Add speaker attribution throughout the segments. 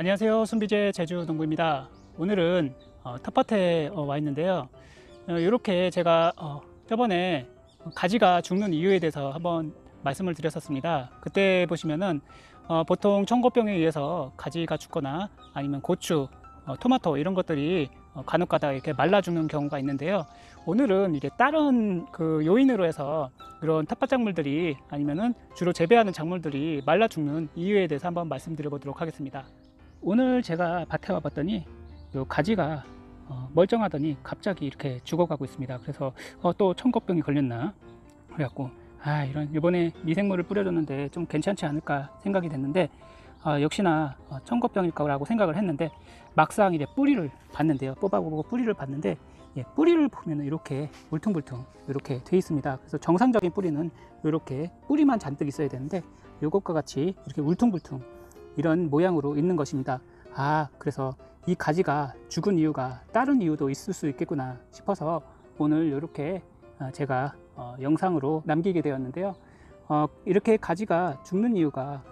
Speaker 1: 안녕하세요. 순비제 제주농부입니다. 오늘은 텃밭에 와 있는데요. 이렇게 제가 저번에 가지가 죽는 이유에 대해서 한번 말씀을 드렸었습니다. 그때 보시면은 보통 청고병에 의해서 가지가 죽거나 아니면 고추, 토마토 이런 것들이 간혹가다 이렇게 말라 죽는 경우가 있는데요. 오늘은 이게 다른 그 요인으로 해서 이런 텃밭 작물들이 아니면은 주로 재배하는 작물들이 말라 죽는 이유에 대해서 한번 말씀드려 보도록 하겠습니다. 오늘 제가 밭에 와 봤더니 요 가지가 멀쩡하더니 갑자기 이렇게 죽어가고 있습니다. 그래서 또 청고병이 걸렸나 그래갖고 이런 이번에 미생물을 뿌려줬는데 좀 괜찮지 않을까 생각이 됐는데 역시나 청고병일 거라고 생각을 했는데 막상 이제 뿌리를 봤는데요, 뽑아보고 뿌리를 봤는데 뿌리를 보면 이렇게 울퉁불퉁 이렇게 돼 있습니다. 그래서 정상적인 뿌리는 이렇게 뿌리만 잔뜩 있어야 되는데 이것과 같이 이렇게 울퉁불퉁 이런 모양으로 있는 것입니다. 그래서 이 가지가 죽은 이유가 다른 이유도 있을 수 있겠구나 싶어서 오늘 이렇게 제가 영상으로 남기게 되었는데요. 이렇게 가지가 죽는 이유가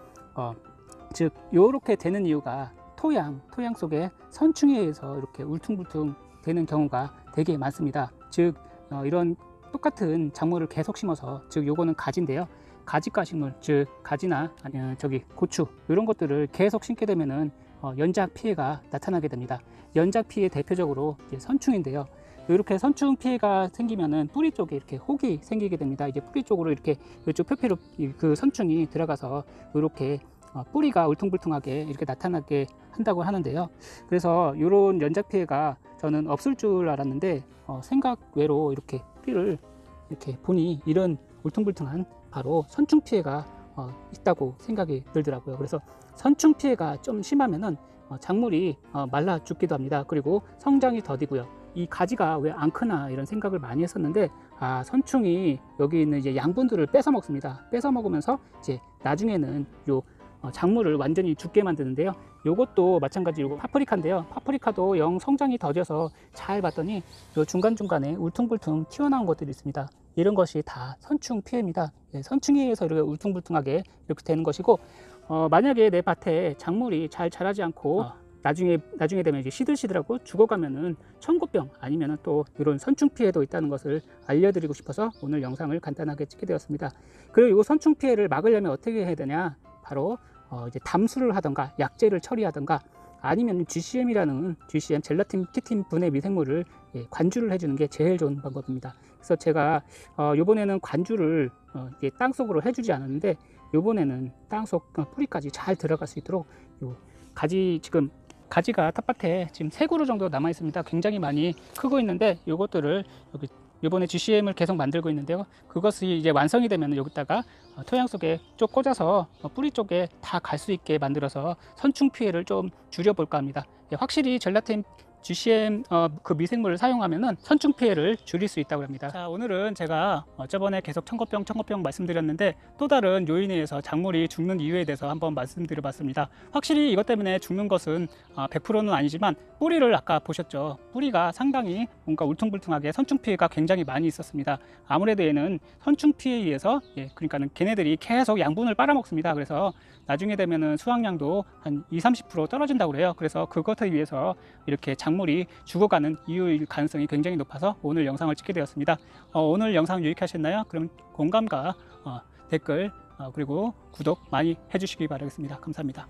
Speaker 1: 즉 이렇게 되는 이유가 토양 속에 선충에 의해서 이렇게 울퉁불퉁 되는 경우가 되게 많습니다. 즉 이런 똑같은 작물을 계속 심어서, 즉 요거는 가지인데요, 가지가식물, 즉 가지나 고추 이런 것들을 계속 심게 되면은 연작 피해가 나타나게 됩니다. 연작 피해 대표적으로 이제 선충인데요. 이렇게 선충 피해가 생기면은 뿌리 쪽에 이렇게 혹이 생기게 됩니다. 이제 뿌리 쪽으로 이렇게 이쪽 표피로 그 선충이 들어가서 이렇게 뿌리가 울퉁불퉁하게 이렇게 나타나게 한다고 하는데요. 그래서 이런 연작 피해가 저는 없을 줄 알았는데 생각 외로 이렇게 뿌리를 이렇게 보니 이런 울퉁불퉁한 바로 선충 피해가 있다고 생각이 들더라고요. 그래서 선충 피해가 좀 심하면은 작물이 말라 죽기도 합니다. 그리고 성장이 더디고요. 이 가지가 왜 안 크나 이런 생각을 많이 했었는데 선충이 여기 있는 이제 양분들을 뺏어 먹습니다. 뺏어 먹으면서 이제 나중에는 요 작물을 완전히 죽게 만드는데요. 요것도 마찬가지, 요거 파프리카인데요. 파프리카도 영 성장이 더뎌서 잘 봤더니 요 중간중간에 울퉁불퉁 튀어나온 것들이 있습니다. 이런 것이 다 선충 피해입니다. 선충에 의해서 이렇게 울퉁불퉁하게 이렇게 되는 것이고, 만약에 내 밭에 작물이 잘 자라지 않고 나중에 되면 이제 시들시들하고 죽어가면은 청고병 아니면은 또 이런 선충 피해도 있다는 것을 알려드리고 싶어서 오늘 영상을 간단하게 찍게 되었습니다. 그리고 이 선충 피해를 막으려면 어떻게 해야 되냐? 바로 이제 담수를 하던가 약제를 처리하던가 아니면 GCM이라는 GCM 젤라틴 키틴 분해 미생물을 관주를 해주는 게 제일 좋은 방법입니다. 그래서 제가 이번에는 관주를 땅속으로 해주지 않았는데, 이번에는 땅속 뿌리까지 잘 들어갈 수 있도록 요 지금 가지가 텃밭에 지금 3그루 정도 남아 있습니다. 굉장히 많이 크고 있는데 이것들을 이번에 GCM을 계속 만들고 있는데요. 그것이 이제 완성이 되면 여기다가 토양 속에 쭉 꽂아서 뿌리 쪽에 다 갈 수 있게 만들어서 선충 피해를 좀 줄여볼까 합니다. 확실히 젤라틴 GCM 그 미생물을 사용하면은 선충 피해를 줄일 수 있다고 합니다. 자, 오늘은 제가 저번에 계속 청고병 말씀드렸는데 또 다른 요인에 의해서 작물이 죽는 이유에 대해서 한번 말씀드려 봤습니다. 확실히 이것 때문에 죽는 것은 100%는 아니지만 뿌리를 아까 보셨죠. 뿌리가 상당히 뭔가 울퉁불퉁하게 선충 피해가 굉장히 많이 있었습니다. 아무래도 얘는 선충 피해에 의해서 그러니까는 걔네들이 계속 양분을 빨아먹습니다. 그래서 나중에 되면은 수확량도 한 20-30% 떨어진다고 그래요. 그래서 그것에 위해서 이렇게 작물이 죽어가는 이유일 가능성이 굉장히 높아서 오늘 영상을 찍게 되었습니다. 오늘 영상 유익하셨나요? 그럼 공감과 댓글 그리고 구독 많이 해주시기 바라겠습니다. 감사합니다.